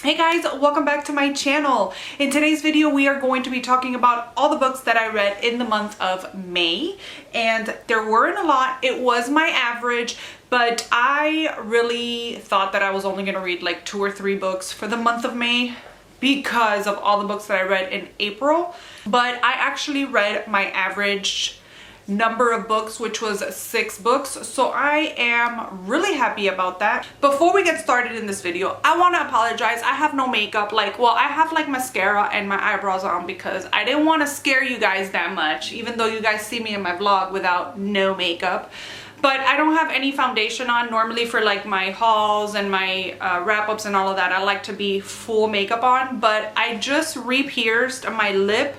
Hey guys, welcome back to my channel. In today's video we are going to be talking about all the books that I read in the month of May, and there weren't a lot. It was my average, but I really thought that I was only going to read like 2 or 3 books for the month of May because of all the books that I read in April. But I actually read my average number of books, which was 6 books, so I am really happy about that. Before we get started in this video, I want to apologize. I have no makeup. I have like mascara and my eyebrows on because I didn't want to scare you guys that much, even though you guys see me in my vlog without no makeup. But I don't have any foundation on. Normally for like my hauls and my wrap-ups and all of that, I like to be full makeup on, but I just re-pierced my lip.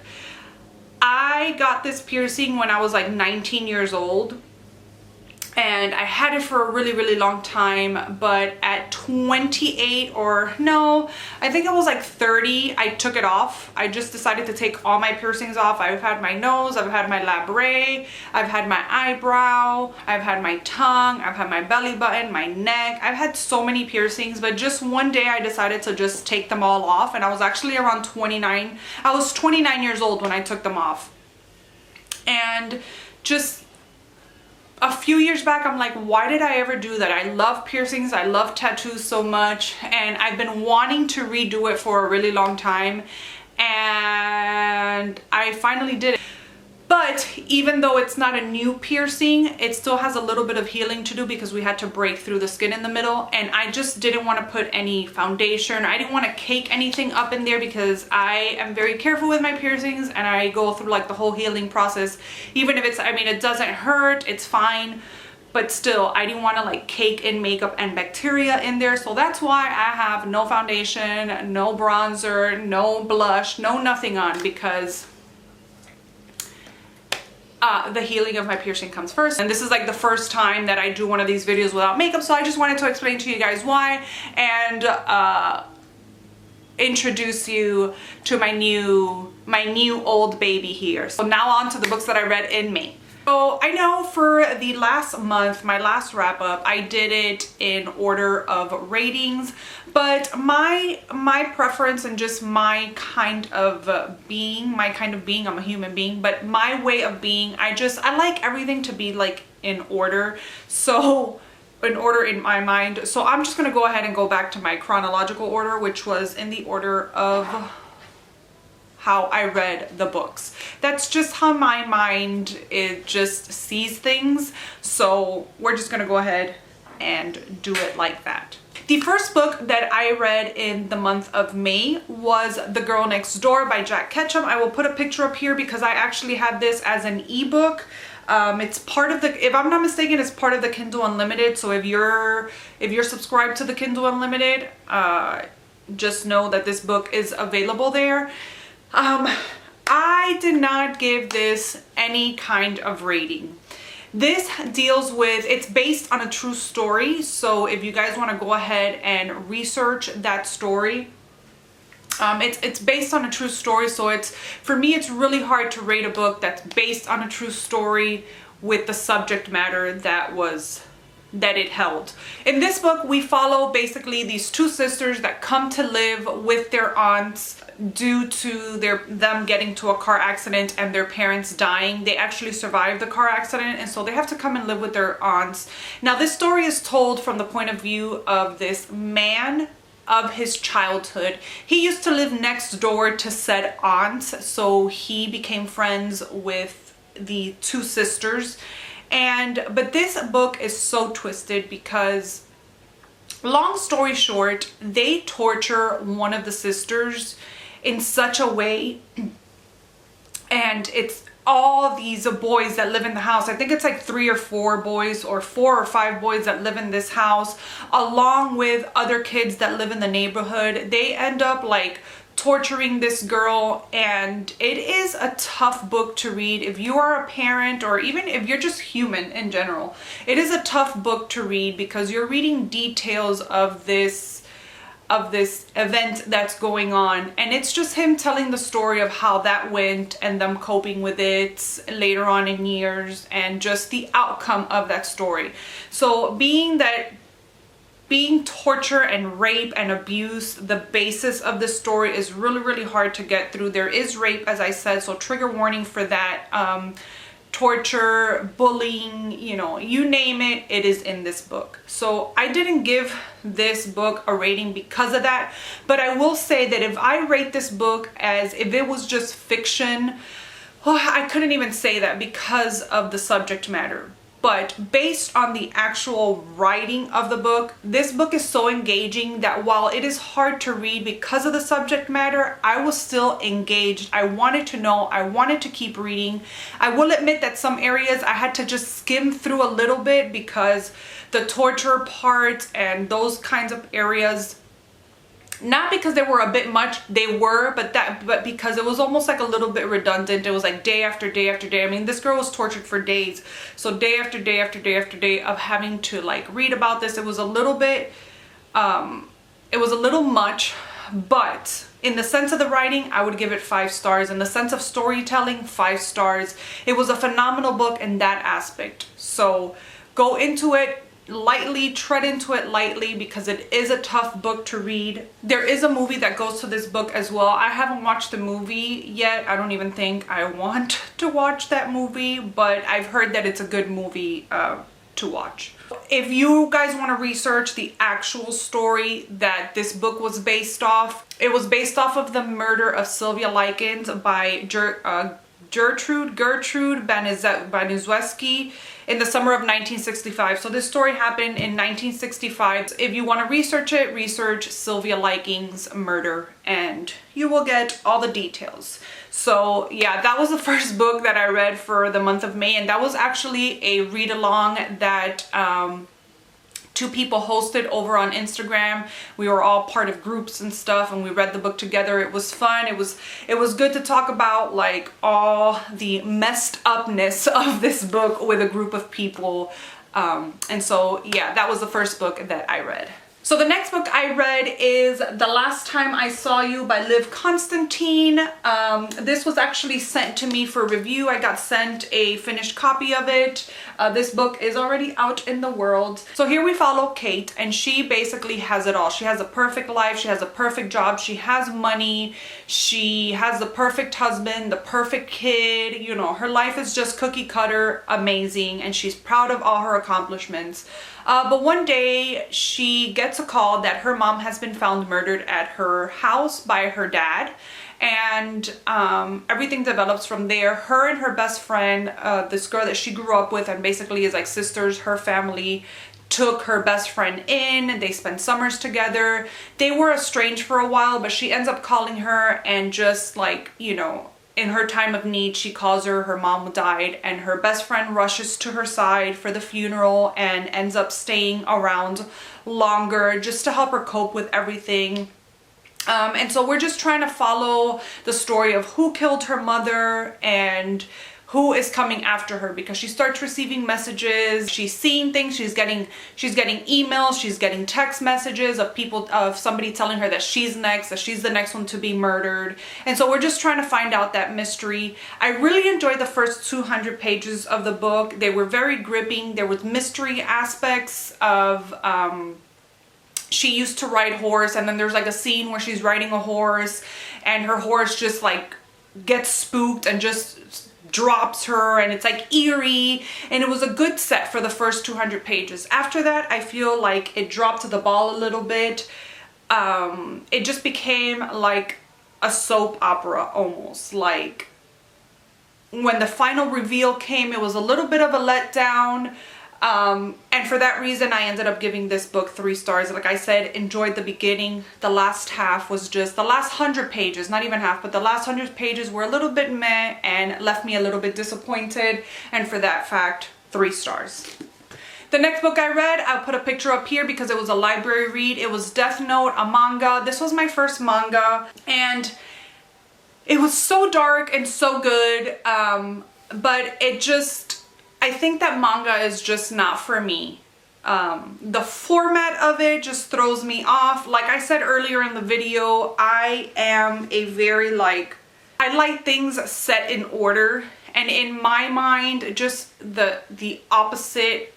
I got this piercing when I was like 19 years old, and I had it for a really long time, but at 28, or no, I think I was like 30, I took it off. I just decided to take all my piercings off. I've had my nose, I've had my labret, I've had my eyebrow, I've had my tongue, I've had my belly button, my neck. I've had so many piercings, but just one day I decided to just take them all off, and I was actually around 29. I was 29 years old when I took them off. And just a few years back, I'm like, why did I ever do that? I love piercings, I love tattoos so much, and I've been wanting to redo it for a really long time, and I finally did it. But even though it's not a new piercing, it still has a little bit of healing to do because we had to break through the skin in the middle, and I just didn't want to put any foundation. I didn't want to cake anything up in there because I am very careful with my piercings, and I go through like the whole healing process. Even if it's, I mean, it doesn't hurt, it's fine, but still I didn't want to like cake in makeup and bacteria in there. So that's why I have no foundation, no bronzer, no blush, no nothing on, because the healing of my piercing comes first. And this is like the first time that I do one of these videos without makeup, so I just wanted to explain to you guys why, and introduce you to my new old baby here. So now on to the books that I read in May. So I know for the last month, my last wrap up, I did it in order of ratings, but my preference and just my kind of being, I'm a human being, but my way of being, I like everything to be like in order. So in order in my mind. So I'm just gonna go ahead and go back to my chronological order, which was in the order of how I read the books. That's just how my mind, it just sees things. So we're just gonna go ahead and do it like that. The first book that I read in the month of May was The Girl Next Door by Jack Ketchum. I will put a picture up here because I actually had this as an ebook. It's part of the, if I'm not mistaken, it's part of the Kindle Unlimited. So if you're subscribed to the Kindle Unlimited, just know that this book is available there. I did not give this any kind of rating. This deals with, it's based on a true story, so if you guys want to go ahead and research that story, it's based on a true story. So it's, for me, it's really hard to rate a book that's based on a true story with the subject matter that it held. In this book, we follow basically these 2 sisters that come to live with their aunts due to them getting to a car accident and their parents dying. They actually survived the car accident, and so they have to come and live with their aunts. Now this story is told from the point of view of this man of his childhood. He used to live next door to said aunts, so he became friends with the 2 sisters. But this book is so twisted because, long story short, they torture one of the sisters in such a way, and it's all these boys that live in the house. I think it's like 3 or 4 boys, or 4 or 5 boys that live in this house, along with other kids that live in the neighborhood. They end up like torturing this girl, and it is a tough book to read if you are a parent, or even if you're just human in general. It is a tough book to read because you're reading details of this event that's going on, and it's just him telling the story of how that went and them coping with it later on in years, and just the outcome of that story. So being that being torture and rape and abuse, the basis of the story is really, really hard to get through. There is rape, as I said, so trigger warning for that. Torture, bullying, you know, you name it, it is in this book. So I didn't give this book a rating because of that, but I will say that if I rate this book as if it was just fiction, well, I couldn't even say that because of the subject matter. But based on the actual writing of the book, this book is so engaging that while it is hard to read because of the subject matter, I was still engaged. I wanted to know, I wanted to keep reading. I will admit that some areas I had to just skim through a little bit because the torture part and those kinds of areas, not because they were a bit much, they were, but because it was almost like a little bit redundant. It was like day after day after day. I mean, this girl was tortured for days. So day after day after day after day of having to like read about this, it was a little bit, it was a little much, but in the sense of the writing, I would give it 5 stars. In the sense of storytelling, 5 stars. It was a phenomenal book in that aspect. So go into it lightly, tread into it lightly, because it is a tough book to read. There is a movie that goes to this book as well. I haven't watched the movie yet. I don't even think I want to watch that movie, but I've heard that it's a good movie to watch. If you guys want to research the actual story that this book was based off, it was based off of the murder of Sylvia Likens by Gertrude Banizewski in the summer of 1965. So this story happened in 1965. If you want to research it, research Sylvia Likens' murder and you will get all the details. So yeah, that was the first book that I read for the month of May, and that was actually a read along that 2 people hosted over on Instagram. We were all part of groups and stuff, and we read the book together. It was fun. It was good to talk about like all the messed upness of this book with a group of people. And so yeah, that was the first book that I read. So the next book I read is The Last Time I Saw You by Liv Constantine. This was actually sent to me for review. I got sent a finished copy of it. This book is already out in the world. So here we follow Kate, and she basically has it all. She has a perfect life. She has a perfect job. She has money. She has the perfect husband, the perfect kid. You know, her life is just cookie cutter amazing, and she's proud of all her accomplishments. But one day she gets a call that her mom has been found murdered at her house by her dad, and everything develops from there. Her and her best friend, this girl that she grew up with and basically is like sisters, her family took her best friend in. They spent summers together. They were estranged for a while, but she ends up calling her, and just like, you know, in her time of need, she calls her mom died, and her best friend rushes to her side for the funeral and ends up staying around longer just to help her cope with everything. And so we're just trying to follow the story of who killed her mother and who is coming after her, because she starts receiving messages, she's seeing things, she's getting emails, she's getting text messages of somebody telling her that she's next, that she's the next one to be murdered. And so we're just trying to find out that mystery. I really enjoyed the first 200 pages of the book. They were very gripping. There was mystery aspects of she used to ride horse, and then there's like a scene where she's riding a horse and her horse just like gets spooked and just drops her, and it's like eerie, and it was a good set for the first 200 pages. After that, I feel like it dropped the ball a little bit. It just became like a soap opera almost. Like when the final reveal came, it was a little bit of a letdown. And for that reason, I ended up giving this book 3 stars. Like I said, enjoyed the beginning. The last half was just, the last 100 pages, not even half, but the last 100 pages were a little bit meh and left me a little bit disappointed. And for that fact, 3 stars. The next book I read, I'll put a picture up here because it was a library read. It was Death Note, a manga. This was my first manga, and it was so dark and so good. But it just, I think that manga is just not for me. The format of it just throws me off. Like I said earlier in the video, I am a very I like things set in order, and in my mind, just the opposite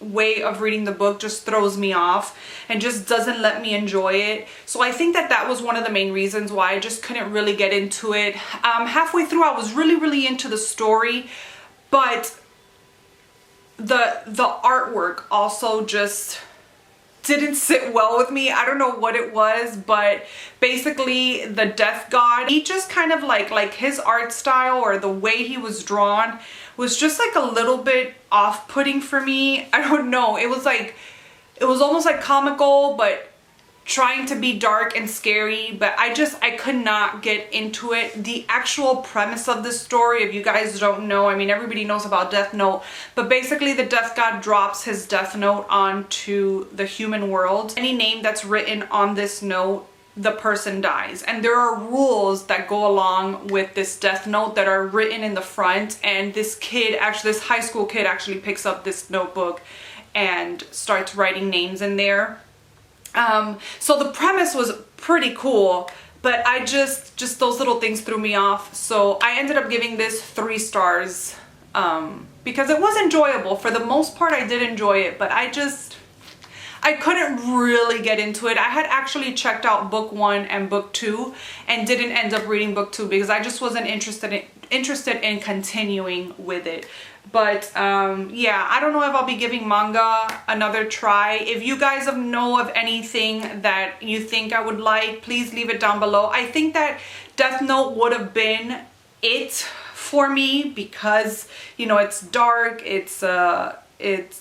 way of reading the book just throws me off and just doesn't let me enjoy it. So I think that that was one of the main reasons why I just couldn't really get into it. Halfway through I was really into the story, but the artwork also just didn't sit well with me. I don't know what it was, but basically the death god, he just kind of like his art style or the way he was drawn was just like a little bit off-putting for me. I don't know. It was almost like comical, but trying to be dark and scary, but I could not get into it. The actual premise of this story, if you guys don't know, I mean, everybody knows about Death Note, but basically the death god drops his death note onto the human world. Any name that's written on this note, the person dies. And there are rules that go along with this death note that are written in the front, and this high school kid actually picks up this notebook and starts writing names in there. So the premise was pretty cool, but I just those little things threw me off. So I ended up giving this 3 stars, because it was enjoyable. For the most part, I did enjoy it, but I couldn't really get into it. I had actually checked out book 1 and book 2 and didn't end up reading book 2 because I just wasn't interested in continuing with it. But yeah, I don't know if I'll be giving manga another try. If you guys know of anything that you think I would like, please leave it down below. I think that Death Note would have been it for me because, you know, it's dark, it's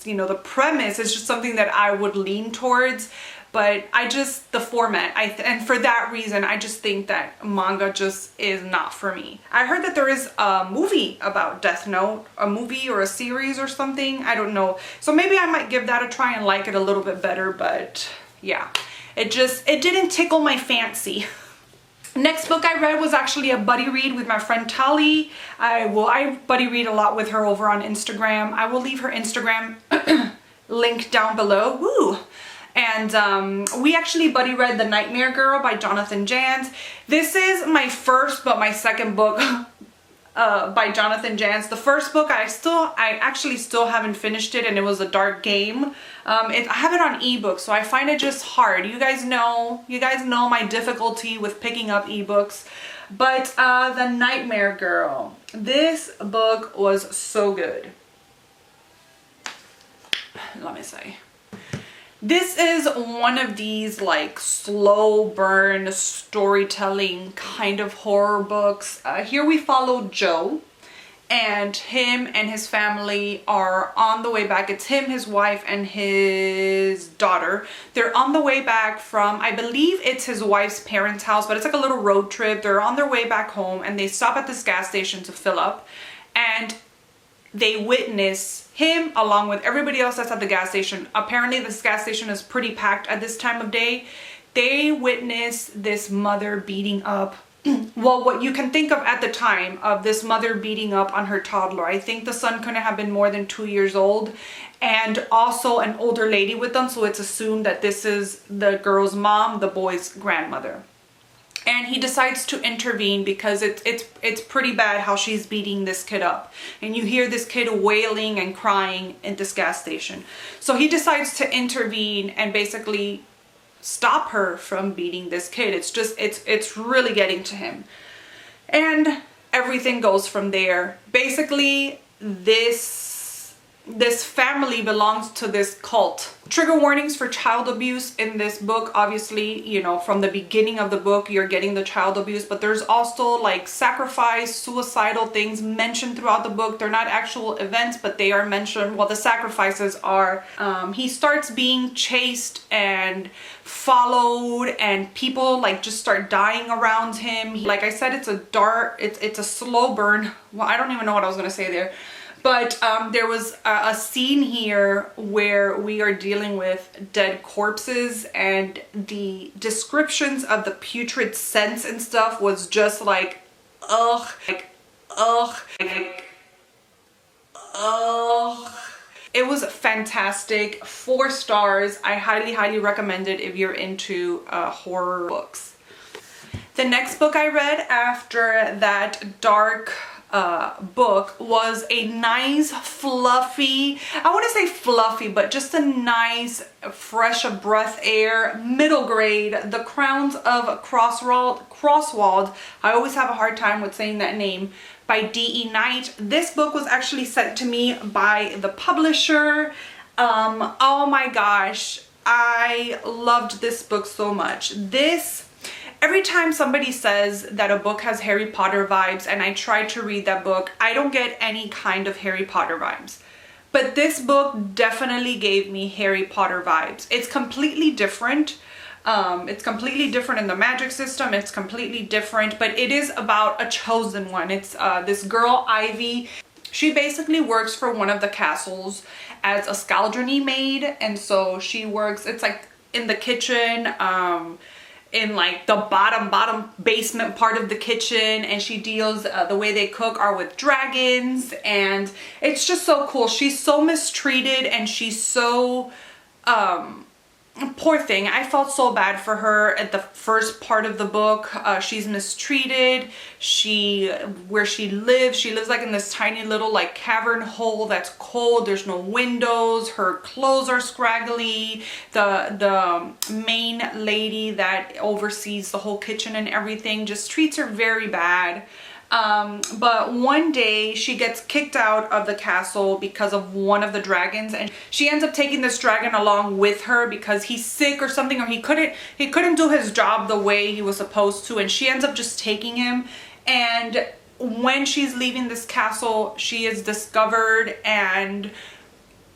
you know, the premise is just something that I would lean towards, but the format, and for that reason, I just think that manga just is not for me. I heard that there is a movie about Death Note, a movie or a series or something, I don't know. So maybe I might give that a try and like it a little bit better, but yeah, it didn't tickle my fancy. Next book I read was actually a buddy read with my friend Tali. I buddy read a lot with her over on Instagram. I will leave her Instagram link down below. Woo! And we actually buddy read The Nightmare Girl by Jonathan Janz. This is my first but my second book by Jonathan Janz. The first book I actually still haven't finished it, and it was a dark game. I have it on ebook, so I find it just hard. You guys know my difficulty with picking up ebooks. But The Nightmare Girl, this book was so good. Let me say. This is one of these like slow burn storytelling kind of horror books. Here we follow Joe, and him and his family are on the way back. It's him, his wife, and his daughter. They're on the way back from, I believe it's his wife's parents' house, but it's like a little road trip. They're on their way back home, and they stop at this gas station to fill up, and they witness him along with everybody else that's at the gas station. Apparently this gas station is pretty packed at this time of day. They witness this mother beating up, well, what you can think of at the time of this mother beating up on her toddler. I think the son couldn't have been more than 2 years old, and also an older lady with them, so it's assumed that this is the girl's mom, the boy's grandmother. And he decides to intervene because it's pretty bad how she's beating this kid up. And you hear this kid wailing and crying in this gas station. So he decides to intervene and basically stop her from beating this kid. It's really getting to him. And everything goes from there. Basically, this family belongs to this cult. Trigger warnings for child abuse in this book. Obviously, you know, from the beginning of the book, you're getting the child abuse, but there's also like sacrifice, suicidal things mentioned throughout the book. They're not actual events, but they are mentioned. Well, the sacrifices are, he starts being chased and followed, and people like just start dying around him. Like I said, it's a slow burn. Well, I don't even know what I was gonna say there. But there was a scene here where we are dealing with dead corpses, and the descriptions of the putrid scents and stuff was just like, ugh, like, ugh, like, ugh. It was fantastic. 4 stars. I highly recommend it if you're into horror books. The next book I read after that dark book was a nice fluffy, I wouldn't say fluffy, but just a nice fresh of breath air middle grade, The Crowns of Crossroad. I always have a hard time with saying that name, by D.E. Knight. This book was actually sent to me by the publisher. Oh my gosh, I loved this book so much. Every time somebody says that a book has Harry Potter vibes and I try to read that book, I don't get any kind of Harry Potter vibes. But this book definitely gave me Harry Potter vibes. It's completely different. It's completely different in the magic system. It's completely different, but it is about a chosen one. It's this girl, Ivy. She basically works for one of the castles as a scaldrony maid. And so she works, it's like in the kitchen, in like the bottom basement part of the kitchen, and she deals the way they cook are with dragons, and it's just so cool. She's so mistreated, and she's so poor thing. I felt so bad for her at the first part of the book. She's mistreated. Where she lives like in this tiny little like cavern hole that's cold. There's no windows. Her clothes are scraggly. The main lady that oversees the whole kitchen and everything just treats her very bad. But one day she gets kicked out of the castle because of one of the dragons, and she ends up taking this dragon along with her because he's sick or something, or he couldn't do his job the way he was supposed to, and she ends up just taking him. And when she's leaving this castle, she is discovered, and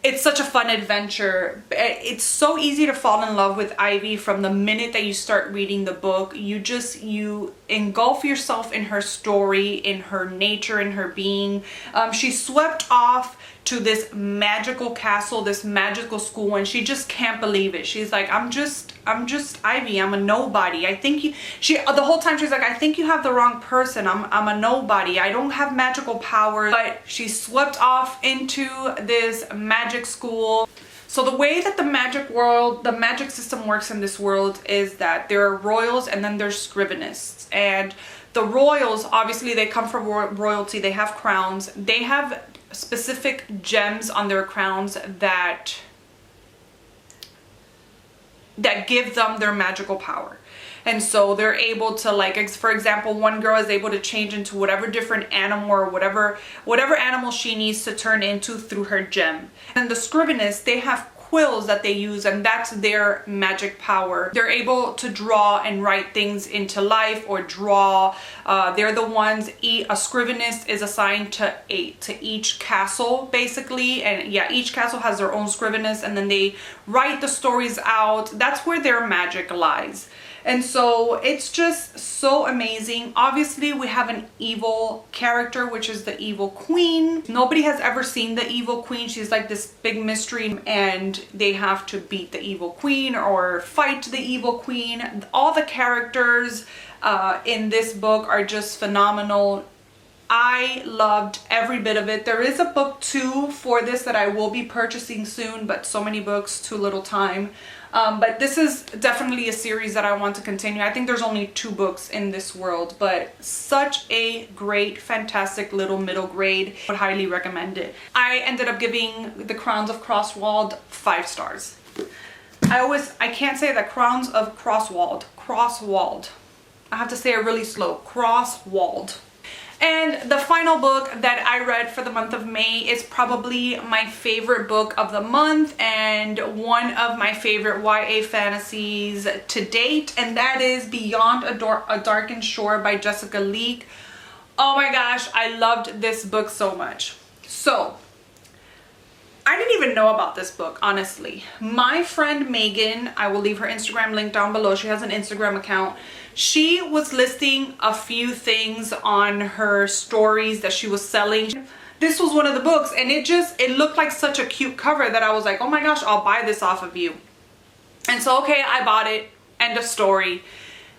it's such a fun adventure. It's so easy to fall in love with Ivy from the minute that you start reading the book. You engulf yourself in her story, in her nature, in her being. She's swept off to this magical castle, this magical school, and she just can't believe it. She's like, I'm just Ivy. I'm a nobody. The whole time she's like, I think you have the wrong person. I'm a nobody. I don't have magical powers. But she's swept off into this magic school. So the way that the magic system works in this world is that there are royals and then there's scrivenists. And the royals, obviously they come from royalty. They have crowns. They have specific gems on their crowns that give them their magical power. And so they're able to, like, for example, one girl is able to change into whatever different animal or whatever animal she needs to turn into through her gem. And the scrivenists, they have quills that they use, and that's their magic power. They're able to draw and write things into life, or draw. They're the ones. A scrivenist is assigned to each castle, basically, and yeah, each castle has their own scrivenist, and then they write the stories out. That's where their magic lies. And so it's just so amazing. Obviously, we have an evil character, which is the evil queen. Nobody has ever seen the evil queen. She's like this big mystery, and they have to beat the evil queen or fight the evil queen. All the characters in this book are just phenomenal. I loved every bit of it. There is a book 2 for this that I will be purchasing soon, but so many books, too little time. But this is definitely a series that I want to continue. I think there's only 2 books in this world, but such a great, fantastic little middle grade. I would highly recommend it. I ended up giving The Crowns of Crossroad 5 stars. I can't say that Crowns of Crossroad. I have to say it really slow. Crossroad. And the final book that I read for the month of May is probably my favorite book of the month and one of my favorite YA fantasies to date, and that is Beyond a Darkened Shore by Jessica Leake. Oh my gosh, I loved this book so much. So, I didn't even know about this book, honestly. My friend Megan, I will leave her Instagram link down below. She has an Instagram account. She was listing a few things on her stories that she was selling. This was one of the books, and it looked like such a cute cover that I was like, oh my gosh, I'll buy this off of you. And so, okay, I bought it. End of story.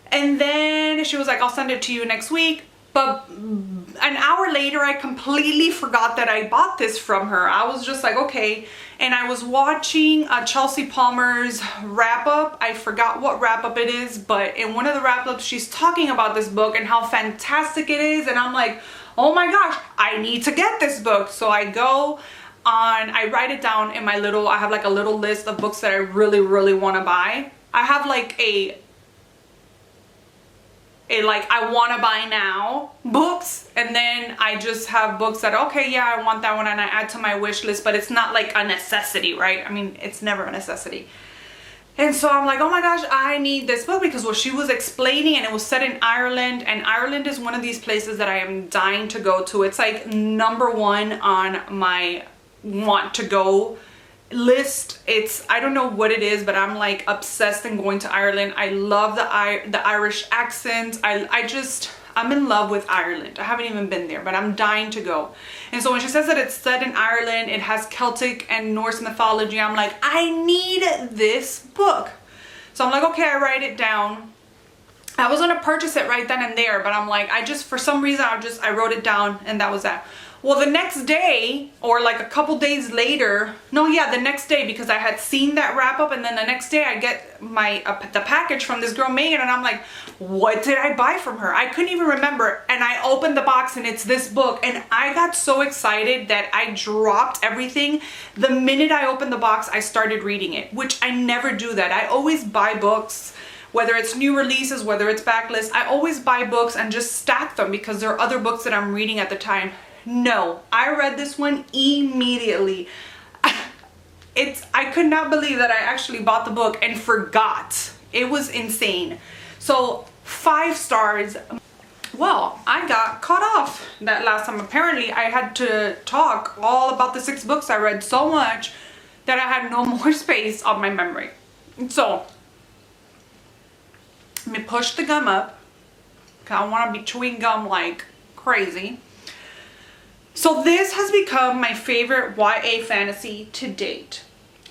And then she was like, I'll send it to you next week. But an hour later, I completely forgot that I bought this from her. I was just like, okay. And I was watching Chelsea Palmer's wrap-up. I forgot what wrap-up it is, but in one of the wrap-ups, she's talking about this book and how fantastic it is. And I'm like, oh my gosh, I need to get this book. So I go on, I write it down in my little, I have like a little list of books that I really, really want to buy. I have like a like I want to buy now books, and then I just have books that, okay, yeah, I want that one, and I add to my wish list, but it's not like a necessity, right? I mean, it's never a necessity. And so I'm like, oh my gosh, I need this book, because what she was explaining, and it was set in Ireland, and Ireland is one of these places that I am dying to go to. It's like #1 on my want to go list. It's, I don't know what it is, but I'm like obsessed in going to Ireland. I love the Irish accent. I'm in love with Ireland. I haven't even been there, but I'm dying to go. And so when she says that it's set in Ireland, it has Celtic and Norse mythology, I'm like, I need this book. So I'm like, okay, I write it down. I was gonna purchase it right then and there, but I'm like, for some reason, I wrote it down, and that was that. Well, the next day, or like a couple days later, no, yeah, the next day, because I had seen that wrap up, and then the next day I get the package from this girl Megan, and I'm like, what did I buy from her? I couldn't even remember. And I opened the box, and it's this book, and I got so excited that I dropped everything. The minute I opened the box, I started reading it, which I never do that. I always buy books, whether it's new releases, whether it's backlist, I always buy books and just stack them because there are other books that I'm reading at the time. No, I read this one immediately. I could not believe that I actually bought the book and forgot. It was insane. So 5 stars. Well, I got caught off that last time. Apparently, I had to talk all about the 6 books I read so much that I had no more space on my memory. So, let me push the gum up, because I want to be chewing gum like crazy. So this has become my favorite YA fantasy to date.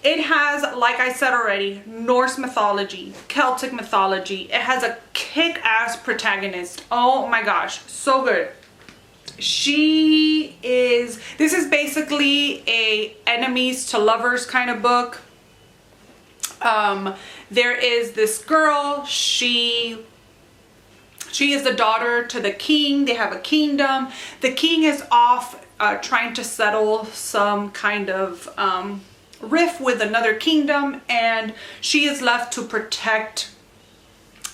It has, like I said already, Norse mythology, Celtic mythology. It has a kick-ass protagonist. Oh my gosh, so good. This is basically a enemies to lovers kind of book. There is this girl, she is the daughter to the king. They have a kingdom. The king is off trying to settle some kind of rift with another kingdom, and she is left to protect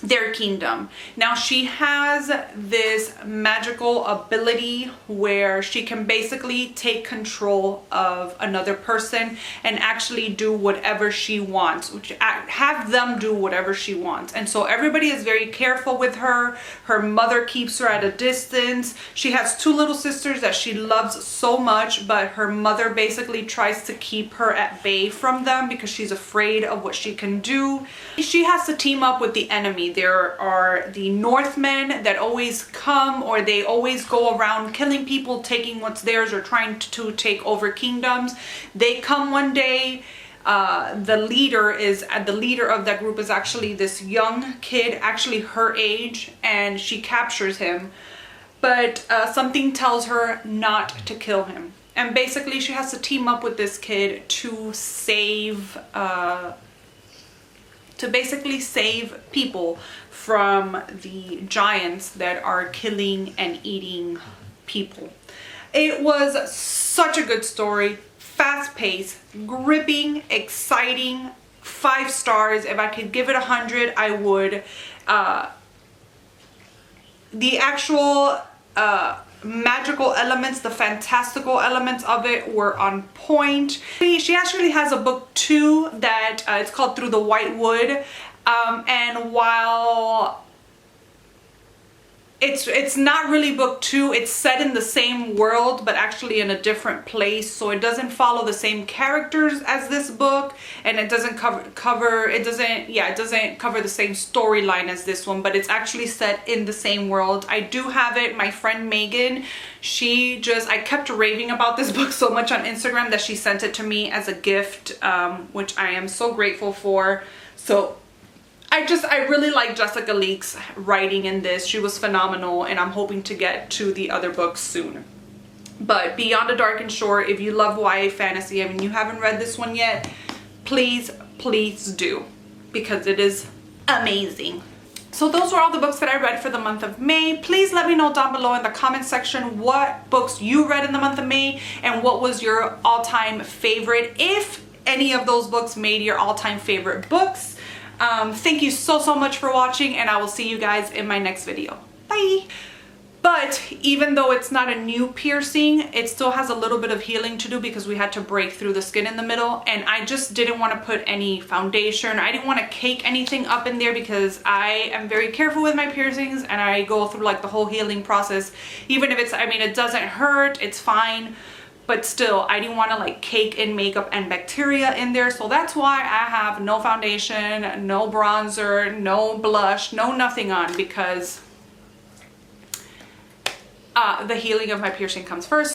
their kingdom. Now she has this magical ability where she can basically take control of another person and actually do whatever she wants, have them do whatever she wants. And so everybody is very careful with her. Her mother keeps her at a distance. She has 2 little sisters that she loves so much, but her mother basically tries to keep her at bay from them because she's afraid of what she can do. She has to team up with the enemy. There are the Northmen that always come, or they always go around killing people, taking what's theirs, or trying to take over kingdoms. They come one day. The leader of that group is actually this young kid, actually her age, and she captures him. But something tells her not to kill him. And basically she has to team up with this kid to save people from the giants that are killing and eating people. It was such a good story, fast-paced, gripping, exciting, 5 stars. If I could give it 100, I would. The actual magical elements, the fantastical elements of it were on point. She actually has a book too that it's called Through the White Wood, and while it's not really book 2, it's set in the same world but actually in a different place, so it doesn't follow the same characters as this book, and it doesn't cover the same storyline as this one, but it's actually set in the same world. I do have it. My friend Megan, I kept raving about this book so much on Instagram that she sent it to me as a gift, which I am so grateful for. So I really like Jessica Leake's writing in this. She was phenomenal, and I'm hoping to get to the other books soon. But Beyond the Dark and Shore, if you love YA fantasy, I mean, you haven't read this one yet, please do, because it is amazing. So those were all the books that I read for the month of May. Please let me know down below in the comment section what books you read in the month of May and what was your all-time favorite, if any of those books made your all-time favorite books. Thank you so much for watching, and I will see you guys in my next video. Bye! But even though it's not a new piercing, it still has a little bit of healing to do because we had to break through the skin in the middle, and I just didn't want to put any foundation. I didn't want to cake anything up in there because I am very careful with my piercings and I go through like the whole healing process. Even if it's, I mean, it doesn't hurt, it's fine, but still I didn't want to like cake in makeup and bacteria in there. So that's why I have no foundation, no bronzer, no blush, no nothing on, because the healing of my piercing comes first.